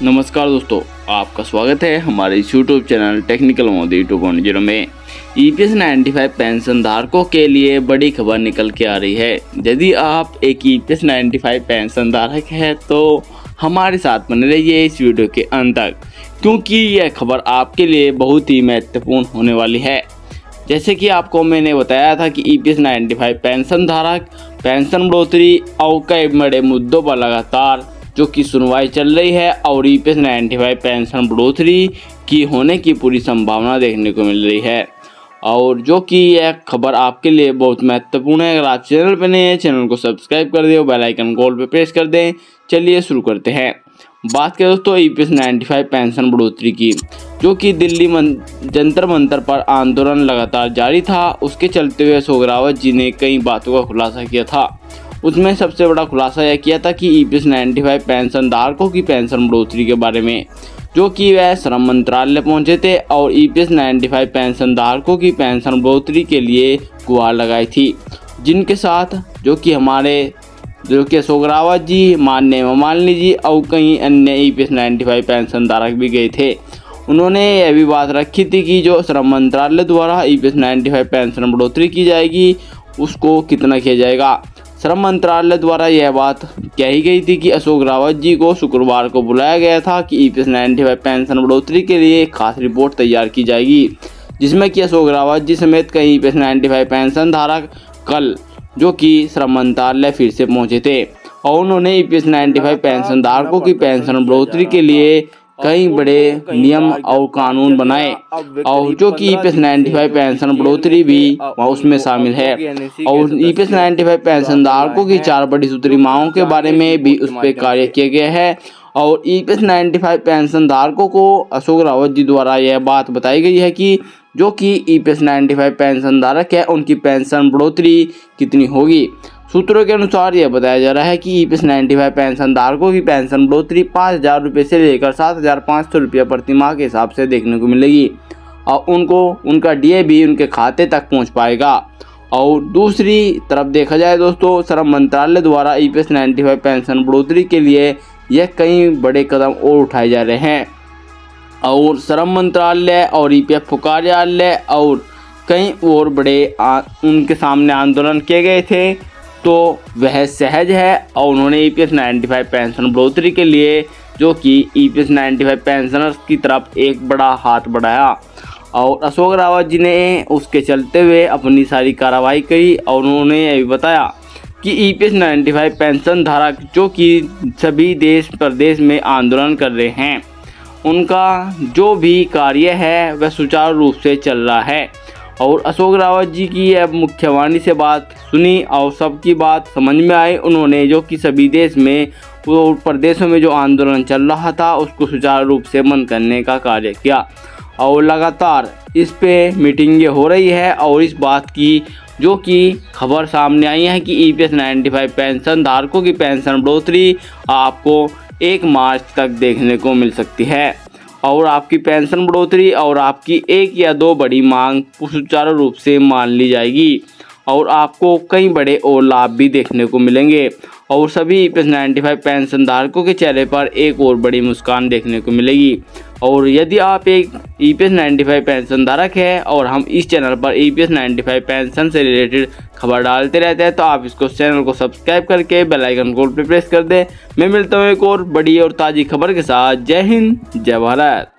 नमस्कार दोस्तों, आपका स्वागत है हमारे इस यूट्यूब चैनल टेक्निकल मोदी 2.0 में। EPS 95 पेंशन धारकों के लिए बड़ी खबर निकल के आ रही है। यदि आप एक EPS 95 पेंशन धारक है तो हमारे साथ बने रहिए इस वीडियो के अंत तक, क्योंकि यह खबर आपके लिए बहुत ही महत्वपूर्ण होने वाली है। जैसे कि आपको मैंने बताया था कि EPS 95 पेंशन धारक पेंशन बढ़ोतरी और कई बड़े मुद्दों पर लगातार जो कि सुनवाई चल रही है और EPS 95 पेंशन बढ़ोतरी की होने की पूरी संभावना देखने को मिल रही है। और जो कि यह खबर आपके लिए बहुत महत्वपूर्ण है। अगर आप चैनल पर नए हैं, चैनल को सब्सक्राइब कर दें और बेल आइकन कॉल पे प्रेस कर दें। चलिए शुरू करते हैं। बात करें दोस्तों EPS 95 पेंशन बढ़ोतरी की, जो कि दिल्ली जंतर मंतर पर आंदोलन लगातार जारी था। उसके चलते हुए अशोक रावत जी ने कई बातों का खुलासा किया था। उसमें सबसे बड़ा खुलासा यह किया था कि EPS 95 पेंशन धारकों की पेंशन बढ़ोतरी के बारे में, जो कि वह श्रम मंत्रालय पहुंचे थे और EPS 95 पेंशन धारकों की पेंशन बढ़ोतरी के लिए गुहार लगाई थी, जिनके साथ जो कि अशोक रावत जी, माननीय हेमा मालिनी जी और कई अन्य EPS 95 पेंशन धारक भी गए थे। उन्होंने यह भी बात रखी थी कि जो श्रम मंत्रालय द्वारा EPS 95 पेंशन बढ़ोतरी की जाएगी उसको कितना किया जाएगा। श्रम मंत्रालय द्वारा यह बात कही गई थी कि अशोक रावत जी को शुक्रवार को बुलाया गया था कि EPS 95 पेंशन बढ़ोतरी के लिए एक खास रिपोर्ट तैयार की जाएगी, जिसमें कि अशोक रावत जी समेत कई EPS 95 पेंशन धारक कल जो कि श्रम मंत्रालय फिर से पहुंचे थे और उन्होंने EPS 95 पेंशन धारकों की पेंशन बढ़ोतरी के लिए कई बड़े नियम और कानून बनाए और जो कि EPS 95 पेंशन बढ़ोतरी भी उसमें शामिल है। और EPS 95 पेंशन धारकों की 4 बड़ी सूत्री मांगों के बारे में भी उस पर कार्य किया गया है। और EPS 95 पेंशन धारकों को अशोक रावत जी द्वारा यह बात बताई गई है कि जो कि EPS 95 पेंशन धारक है उनकी पेंशन बढ़ोतरी कितनी होगी। सूत्रों के अनुसार यह बताया जा रहा है कि EPS 95 पेंशन धारकों की पेंशन बढ़ोतरी 5,000 रुपये से लेकर 7,500 रुपये प्रति माह के हिसाब से देखने को मिलेगी और उनका DA भी उनके खाते तक पहुंच पाएगा। और दूसरी तरफ देखा जाए दोस्तों, श्रम मंत्रालय द्वारा EPS 95 पेंशन बढ़ोतरी के लिए यह कई बड़े कदम और उठाए जा रहे हैं और श्रम मंत्रालय और EPFO कार्यालय और कई और बड़े उनके सामने आंदोलन किए गए थे, तो वह सहज है और उन्होंने EPS 95 पेंशन बढ़ोतरी के लिए जो कि EPS 95 पेंशनर्स की तरफ एक बड़ा हाथ बढ़ाया और अशोक रावत जी ने उसके चलते हुए अपनी सारी कार्रवाई की और उन्होंने यह भी बताया कि EPS 95 पेंशन धारक जो कि सभी देश प्रदेश में आंदोलन कर रहे हैं, उनका जो भी कार्य है वह सुचारू रूप से चल रहा है। और अशोक रावत जी की अब मुख्यवाणी से बात सुनी और सबकी बात समझ में आई। उन्होंने जो कि सभी देश में वो प्रदेशों में जो आंदोलन चल रहा था उसको सुचारू रूप से बंद करने का कार्य किया और लगातार इस पे मीटिंगें हो रही है और इस बात की जो कि खबर सामने आई है कि EPS 95 पेंशन धारकों की पेंशन बढ़ोतरी आपको 1 मार्च तक देखने को मिल सकती है और आपकी पेंशन बढ़ोतरी और आपकी 1 या 2 बड़ी मांग सुचारू रूप से मान ली जाएगी और आपको कई बड़े और लाभ भी देखने को मिलेंगे और सभी EPS 95 पेंशन धारकों के चेहरे पर एक और बड़ी मुस्कान देखने को मिलेगी। और यदि आप एक EPS 95 पेंशन धारक है और हम इस चैनल पर EPS 95 पेंशन से रिलेटेड खबर डालते रहते हैं, तो आप इसको चैनल को सब्सक्राइब करके बेल आइकन कॉल पे प्रेस कर दें। मैं मिलता हूँ एक और बड़ी और ताज़ी खबर के साथ। जय हिंद, जय भारत।